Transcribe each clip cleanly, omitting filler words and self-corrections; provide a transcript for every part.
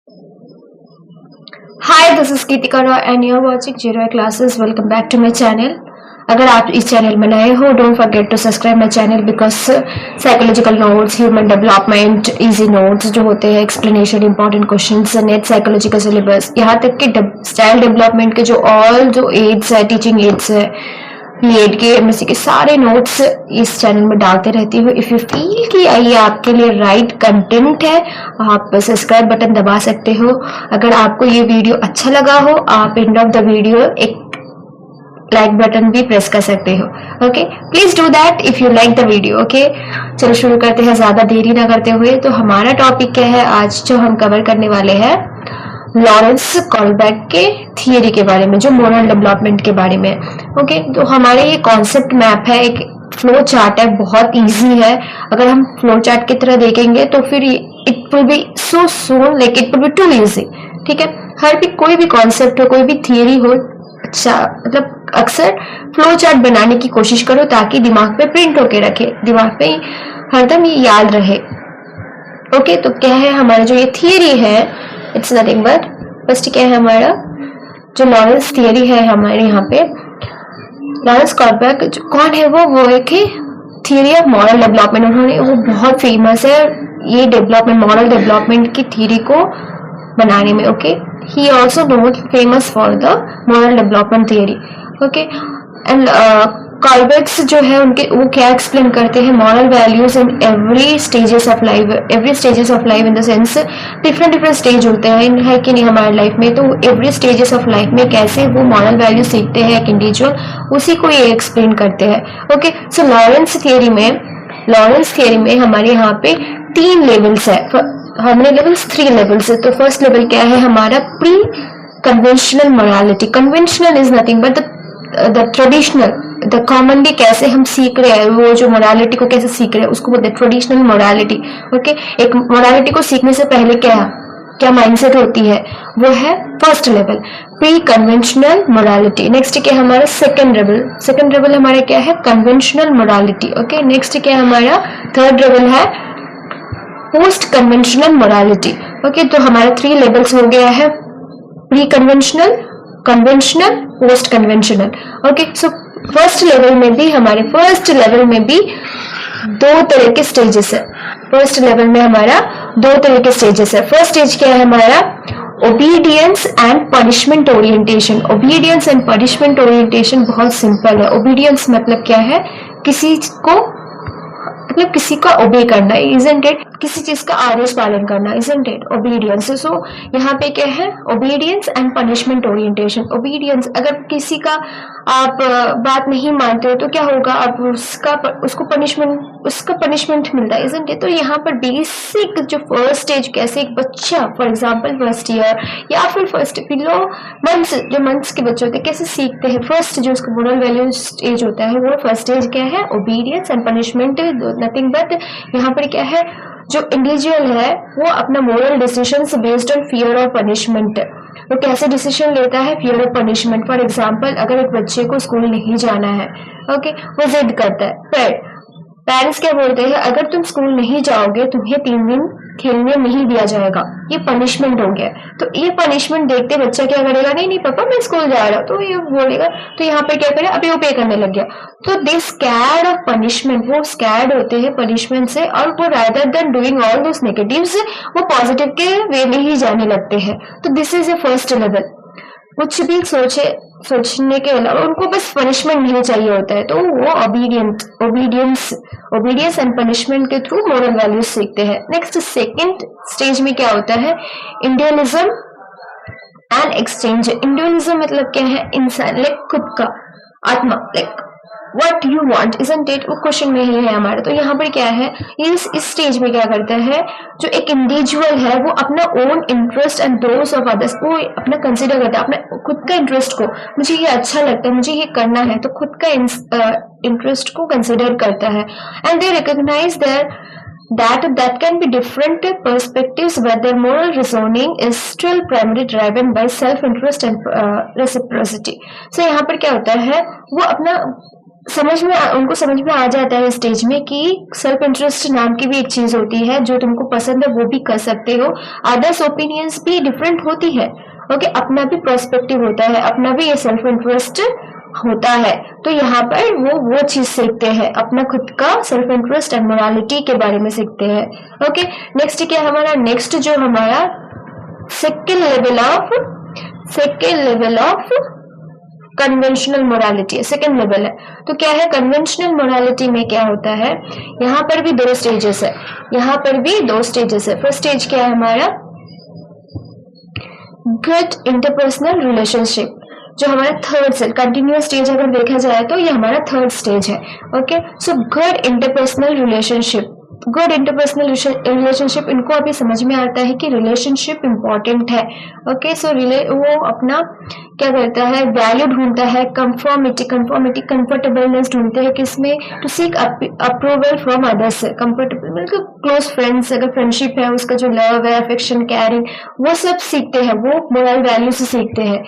Hi, this is Geetika Roy and you're watching Zero Classes. Welcome back to my channel. अगर आप इस channel में नए हो, don't forget to subscribe my channel because psychological notes, human development, easy notes जो होते हैं, explanation, important questions, NET psychological syllabus, यहाँ तक कि स्टाइल डेवलपमेंट के जो एड्स है, टीचिंग एड्स है, बीएड के, एमएससी के सारे नोट्स इस चैनल में डालते रहती हूँ. इफ यू फील कि ये आपके लिए राइट कंटेंट है, आप सब्सक्राइब बटन दबा सकते हो. अगर आपको ये वीडियो अच्छा लगा हो, आप एंड ऑफ द वीडियो एक लाइक बटन भी प्रेस कर सकते हो. Okay, please do that if you like the video. Okay, चलो शुरू करते हैं ज्यादा देरी ना करते हुए. तो हमारा टॉपिक क्या है आज जो हम कवर करने वाले हैं? लॉरेंस कॉलबैक के थियरी के बारे में, जो मोरल डेवलपमेंट के बारे में. ओके, तो हमारे ये कॉन्सेप्ट मैप है, एक फ्लो चार्ट है, बहुत इजी है. अगर हम फ्लो चार्ट की तरह देखेंगे तो फिर it will be so soon, like it will be too easy. ठीक है, हर भी कोई भी कॉन्सेप्ट हो, कोई भी थियरी हो, अच्छा मतलब अक्सर फ्लो चार्ट बनाने की कोशिश करो ताकि दिमाग पे प्रिंट होके रखे, दिमाग पे हरदम ये याद रहे. ओके, तो क्या है हमारा जो ये थियरी है? इट्स नथिंग बट फर्स्ट क्या है हमारा जो लॉरेंस थियरी है हमारे यहाँ पे. लॉरेंस कॉलबैक कौन है? वो एक ही थियरी ऑफ मॉरल डेवलपमेंट, उन्होंने वो बहुत फेमस है ये डेवलपमेंट, मॉरल डेवलपमेंट की थियरी को बनाने में. Okay, he also known famous for the moral development theory. Okay, and Kohlberg's जो है उनके वो क्या एक्सप्लेन करते हैं? Moral values in every stages of life, every stages of life in the sense different stage होते हैं, है कि नहीं हमारे लाइफ में. तो एवरी स्टेजेस ऑफ लाइफ में कैसे वो मॉरल वैल्यू सीखते हैं एक इंडिविजुअल, उसी को ये एक्सप्लेन करते हैं. ओके, सो लॉरेंस थियरी में हमारे यहाँ पे 3 लेवल्स है. हमने लेवल्स 3 लेवल्स है. तो फर्स्ट लेवल क्या है हमारा? Pre conventional morality. Conventional is nothing but the traditional, the commonly कैसे हम सीख रहे हैं, वो जो मोरालिटी को कैसे सीख रहे हैं उसको बोलते हैं ट्रेडिशनल मोरालिटी. ओके, एक मोरालिटी को सीखने से पहले क्या माइंडसेट होती है, वो है first level, pre conventional morality. Next क्या है हमारा? सेकंड लेवल हमारा क्या है? Conventional morality. ओके, नेक्स्ट क्या है हमारा? थर्ड लेवल है पोस्ट कन्वेंशनल मोरालिटी. ओके, तो हमारे 3 लेवल्स हो गया है, pre conventional, conventional, post conventional. Okay, so first level में भी 2 तरह के स्टेजेस है. फर्स्ट लेवल में हमारा 2 तरह के स्टेजेस है. फर्स्ट स्टेज क्या है हमारा? Obedience and punishment orientation. Obedience and punishment orientation बहुत सिंपल है. ओबीडियंस मतलब क्या है? किसी का ओबे करना, इजंट इट? किसी चीज का आदेश पालन करना, इजंट इट? ओबीडियंस. सो यहाँ पे क्या है? Obedience and punishment orientation. Obedience, अगर किसी का आप बात नहीं मानते हो तो क्या होगा? आप उसका पनिशमेंट मिलता है, इजंट इट? तो यहाँ पर बेसिक जो फर्स्ट स्टेज, कैसे एक बच्चा फॉर एग्जाम्पल फर्स्ट ईयर या फिर फर्स्ट बिलो मंथ्स के बच्चे होते हैं, कैसे सीखते हैं? फर्स्ट जो उसका मोरल वैल्यू स्टेज होता है वो फर्स्ट स्टेज क्या है? Obedience and punishment. Nothing but यहाँ पर क्या है? जो इंडिविजुअल है वो अपना moral decisions based on fear और पनिशमेंट, वो कैसे डिसीजन लेता है? फियर और पनिशमेंट. फॉर एग्जाम्पल अगर एक बच्चे को स्कूल नहीं जाना है, ओके, वो जिद करता है, फिर पेरेंट्स क्या बोलते हैं? अगर तुम स्कूल नहीं जाओगे तुम्हें 3 दिन खेलने नहीं दिया जाएगा, ये पनिशमेंट हो गया. तो ये पनिशमेंट देखते बच्चा क्या करेगा? नहीं पापा मैं स्कूल जा रहा हूँ, तो ये बोलेगा. तो यहाँ पे क्या करे? अभी वो पे करने लग गया. तो दे स्कैर्ड ऑफ पनिशमेंट, वो स्कैर्ड होते हैं पनिशमेंट से, और वो rather than doing all those negatives वो पॉजिटिव के वे में ही जाने लगते हैं. तो this is a first level. कुछ भी सोचने के अलावा उनको बस पनिशमेंट नहीं चाहिए होता है, तो वो ओबीडियंस एंड पनिशमेंट के थ्रू मोरल वैल्यूज सीखते हैं. नेक्स्ट सेकंड स्टेज में क्या होता है? Individualism and exchange. इंडिविजुअलिज्म मतलब क्या है? इंसान, लाइक खुद का आत्मा, like what you want, isn't it? वो क्वेश्चन में ही है हमारा. तो यहाँ पर क्या है? इस स्टेज में क्या करता है? जो एक इंडिविजुअल है वो अपना own interest and those of others को अपना कंसिडर करता है, अपना खुद का इंटरेस्ट को, मुझे ये अच्छा लगता है, मुझे ये करना है, तो खुद का इंटरेस्ट को कंसिडर करता है. And they recognise that can be different perspectives, whether moral reasoning is still primarily driven by self interest and reciprocity. So यहाँ पर क्या होता है? वो अपना उनको समझ में आ जाता है स्टेज में कि सेल्फ इंटरेस्ट नाम की भी एक चीज होती है, जो तुमको पसंद है वो भी कर सकते हो, अदर्स ओपिनियंस भी डिफरेंट होती है। ओके, अपना भी पर्सपेक्टिव होता है, अपना भी ये सेल्फ इंटरेस्ट होता है। तो यहाँ पर वो चीज सीखते हैं, अपना खुद का सेल्फ इंटरेस्ट एंड मोरालिटी के बारे में सीखते हैं। ओके, नेक्स्ट क्या है हमारा, नेक्स्ट जो हमारा second level of conventional morality, second level है। तो क्या है कन्वेंशनल मोरालिटी में, क्या होता है, यहाँ पर भी दो स्टेजेस है, फर्स्ट स्टेज क्या है हमारा, गुड इंटरपर्सनल रिलेशनशिप, जो हमारा थर्ड से कंटिन्यूअस स्टेज अगर देखा जाए तो ये हमारा थर्ड स्टेज है। Okay, so good interpersonal relationship, इनको अभी समझ में आता है कि रिलेशनशिप इंपॉर्टेंट है। ओके, सो वो अपना क्या करता है, वैल्यू ढूंढता है, कंफर्टेबलनेस ढूंढते हैं किसमें, to seek approval from others, comfortable मतलब क्लोज फ्रेंड्स, अगर फ्रेंडशिप है उसका जो लव है, अफेक्शन, केयरिंग, वो सब सीखते हैं, वो मोरल वैल्यू से सीखते हैं।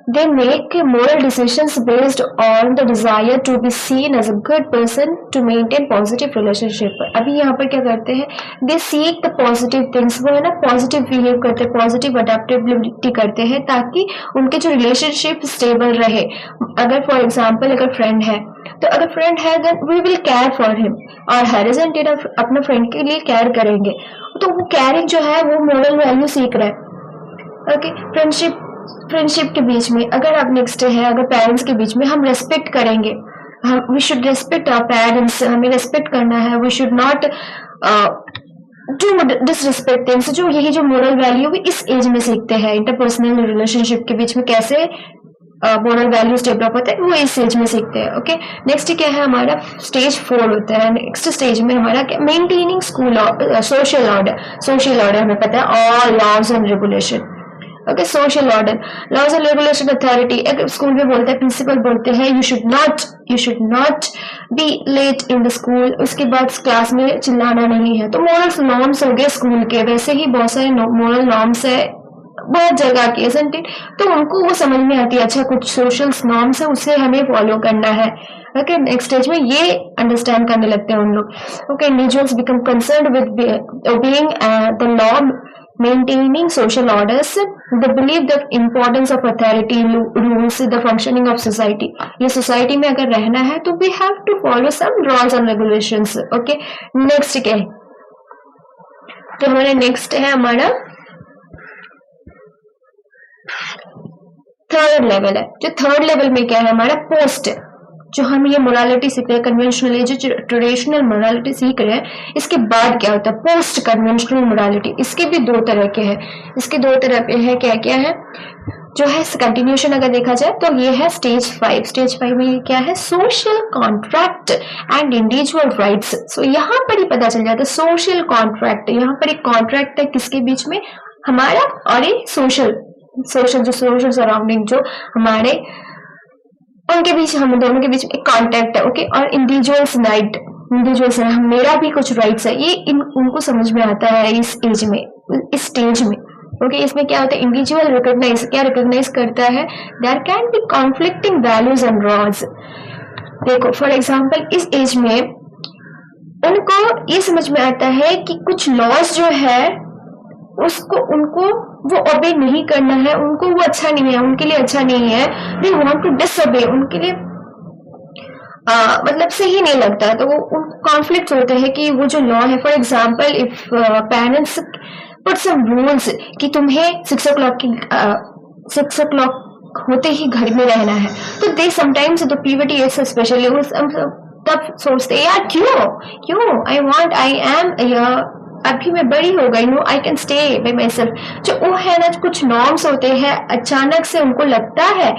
They make moral decisions based on the desire to be seen as a good person to maintain positive relationship। अभी यहाँ पर क्या करते हैं, they seek the positive things, वो है ना पॉजिटिव बिहेव करते हैं, पॉजिटिव अडेप्टेबिलिटी करते हैं, ताकि उनके जो रिलेशनशिप स्टेबल रहे। अगर फॉर एग्जाम्पल अगर फ्रेंड है, तो अगर फ्रेंड है then we will care for him और हर अपने फ्रेंड के लिए केयर करेंगे, तो वो केयरिंग जो है वो मोरल वैल्यू सीख रहा है। ओके, फ्रेंडशिप के बीच में अगर आप नेक्स्ट है, अगर पेरेंट्स के बीच में हम रेस्पेक्ट करेंगे, we should respect our parents, हमें रेस्पेक्ट करना है, we should not do disrespect things, जो यही जो मोरल वैल्यू भी इस एज में सीखते हैं, इंटरपर्सनल रिलेशनशिप के बीच में कैसे मोरल वैल्यूज डेवलप होते हैं, वो इस स्टेज में सीखते हैं। ओके, नेक्स्ट क्या है हमारा, स्टेज 4 होता है। नेक्स्ट स्टेज में हमारा क्या, मेंटेनिंग सोशल ऑर्डर, हमें पता है all laws and regulation. Okay, social order, laws and regulation authority, एक स्कूल में बोलते हैं, प्रिंसिपल बोलते हैं you should not be late in the school, उसके बाद क्लास में चिल्लाना नहीं है। तो मोरल नॉर्म्स हो गए स्कूल के, वैसे ही बहुत सारे मोरल नॉर्म्स है बहुत जगह के, isn't it? तो उनको वो समझ में आती है, अच्छा कुछ सोशल नॉर्म्स है उसे हमें फॉलो करना है। ओके, नेक्स्ट स्टेज में ये अंडरस्टैंड करने लगते हैं उन लोग। Okay, individuals become concerned with obeying the law, maintaining social orders, they believe the importance of authority, rules, the functioning of society। ये society में अगर रहना है तो we have to follow some laws and regulations। okay, next क्या है, तो हमारा नेक्स्ट है हमारा थर्ड लेवल है। जो थर्ड लेवल में क्या है हमारा, पोस्ट, जो हम ये मोरालिटी सीख रहे हैं कन्वेंशनल, जो ट्रेडिशनल मोरालिटी सीख रहे हैं, इसके बाद क्या होता है पोस्ट कन्वेंशनल मोरालिटी। इसके भी दो तरह के हैं, इसके दो तरह के हैं, क्या क्या है, जो है कंटिन्यूशन अगर देखा जाए तो ये है स्टेज 5। स्टेज 5 में क्या है, social contract and individual rights. So यहाँ पर ही पता चल जाता है सोशल कॉन्ट्रैक्ट, यहाँ पर एक कॉन्ट्रैक्ट है किसके बीच में, हमारा और एक सोशल जो सोशल सराउंडिंग जो हमारे उनके बीच, हम दोनों के बीच एक कॉन्टैक्ट है। ओके, और इंडिविजुअल्स मेरा भी कुछ राइट्स है, ये उनको समझ में आता है इस एज में, इस स्टेज में। ओके, इसमें क्या होता है, इंडिविजुअल रिकॉग्नाइज करता है there can be conflicting values and laws. देखो फॉर एग्जांपल इस एज में उनको ये समझ में आता है कि कुछ लॉज जो है उनको वो ओबे नहीं करना है, उनको वो अच्छा नहीं है, उनके लिए अच्छा नहीं है, दे वांट टू डिसओबे, उनके लिए मतलब सही नहीं लगता, तो वो उनको कॉन्फ्लिक्ट होते हैं कि वो जो लॉ है, for example if parents put some rules कि तुम्हें 6 o'clock होते ही घर में रहना है, तो they sometimes the puberty age specially तब सोचते हैं यार क्यों आई एम अभी मैं बड़ी हो गई हूँ, I can stay bye my self. जो वो है ना, कुछ नॉर्म्स होते हैं, अचानक से उनको लगता है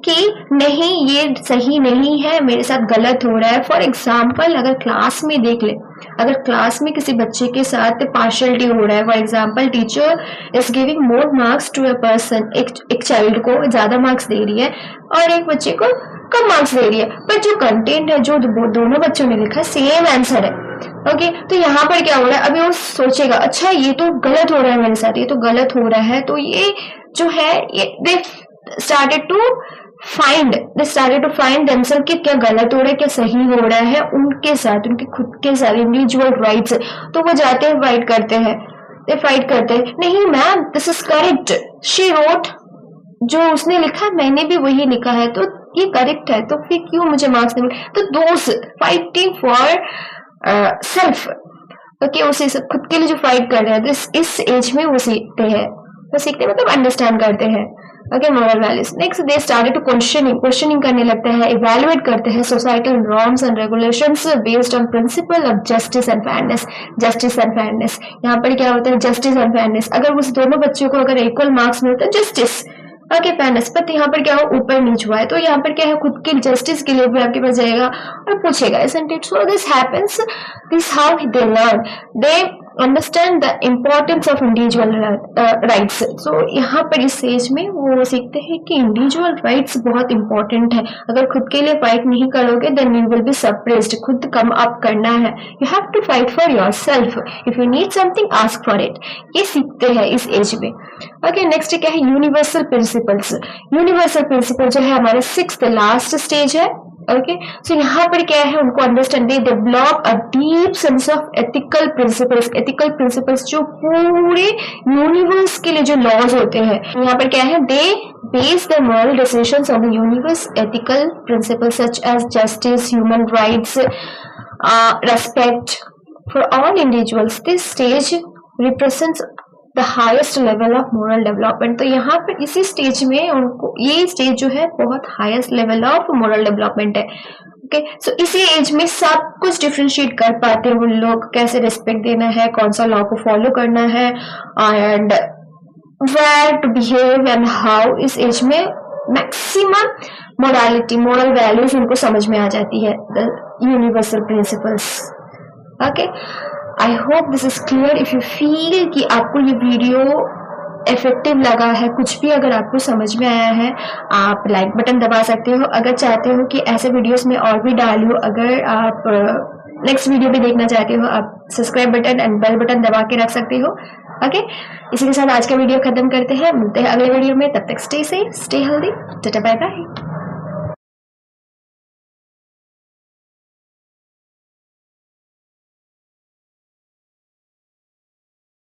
कि नहीं ये सही नहीं है, मेरे साथ गलत हो रहा है। फॉर एग्जाम्पल अगर क्लास में देख ले, अगर क्लास में किसी बच्चे के साथ पार्शियलिटी हो रहा है, for example teacher is giving more marks to a person, एक चाइल्ड को ज्यादा मार्क्स दे रही है और एक बच्चे को कम मार्क्स दे रही है, पर जो कंटेंट है जो दोनों बच्चों ने लिखा सेम आंसर है। ओके, तो यहाँ पर क्या हो रहा है, अभी वो सोचेगा अच्छा ये तो गलत हो रहा है मेरे साथ, ये तो गलत हो रहा है, तो ये जो है ये they started to they started to find themselves कि क्या गलत हो रहा है क्या सही हो रहा है उनके साथ, उनके खुद के साथ इंडिविजुअल राइट्स। तो वो जाते हैं फाइट करते हैं, नहीं ma'am this is correct, she wrote, जो उसने लिखा मैंने भी वही लिखा है तो ये करेक्ट है, तो फिर क्यों मुझे मार्क्स नहीं मिले। तो दोस फाइटिंग फॉर सेल्फ, ओके, उसे खुद के लिए जो फाइट कर रहे हैं इस एज में वो सीखते हैं, मतलब अंडरस्टैंड करते हैं, okay, moral values. Next they started to questioning करने लगते हैं, इवैल्यूएट करते हैं societal norms and regulations based on principle of justice and fairness. यहाँ पर क्या होता है, जस्टिस एंड फेयरनेस। अगर उस दोनों बच्चों को अगर इक्वल मार्क्स मिलते हैं, जस्टिस, ओके, फेयरनेस, पर यहाँ पर क्या हो, ऊपर नीच हुआ है, तो यहाँ पर क्या है, खुद के जस्टिस के लिए भी आपके पास जाएगा और पूछेगा, isn't it? So this happens, this how they learn, they understand the importance of individual rights. So यहाँ पर इस एज में वो सीखते हैं कि इंडिविजुअल राइट्स बहुत इंपॉर्टेंट है। अगर खुद के लिए फाइट नहीं करोगे then you will be suppressed, खुद कम अप करना है, you have to fight for yourself, if you need something ask for it, ये सीखते हैं इस एज में। ओके, नेक्स्ट क्या है, यूनिवर्सल प्रिंसिपल्स। यूनिवर्सल प्रिंसिपल जो है हमारे 6th लास्ट स्टेज है, ओके। सो यहाँ पर क्या है, उनको understand, they develop a deep sense of ethical principles जो पूरे यूनिवर्स के लिए जो लॉज होते हैं, यहाँ पर क्या है, they base the moral decisions on the universe ethical principles such as justice, human rights, respect for all individuals. This stage represents the highest level of moral development. तो यहाँ पर इसी स्टेज में उनको, ये स्टेज जो है बहुत highest level of moral development है, ओके। सो इसी एज में सब कुछ डिफरेंशिएट कर पाते हैं वो लोग, कैसे रिस्पेक्ट देना है, कौन सा लॉ को फॉलो करना है, and where to behave and how. इस एज में मैक्सिमम मोरालिटी, मोरल वैल्यूज उनको समझ में आ जाती है, the universal principles, okay. I hope this is clear. If you feel कि आपको ये वीडियो इफेक्टिव लगा है, कुछ भी अगर आपको समझ में आया है, आप लाइक बटन दबा सकते हो। अगर चाहते हो कि ऐसे वीडियोस में और भी डालूं, अगर आप नेक्स्ट वीडियो भी देखना चाहते हो, आप subscribe button and bell button दबा के रख सकते हो, ओके। इसी के साथ आज का वीडियो खत्म करते हैं, मिलते हैं अगले वीडियो में, तब तक stay safe, stay healthy, tata bye bye.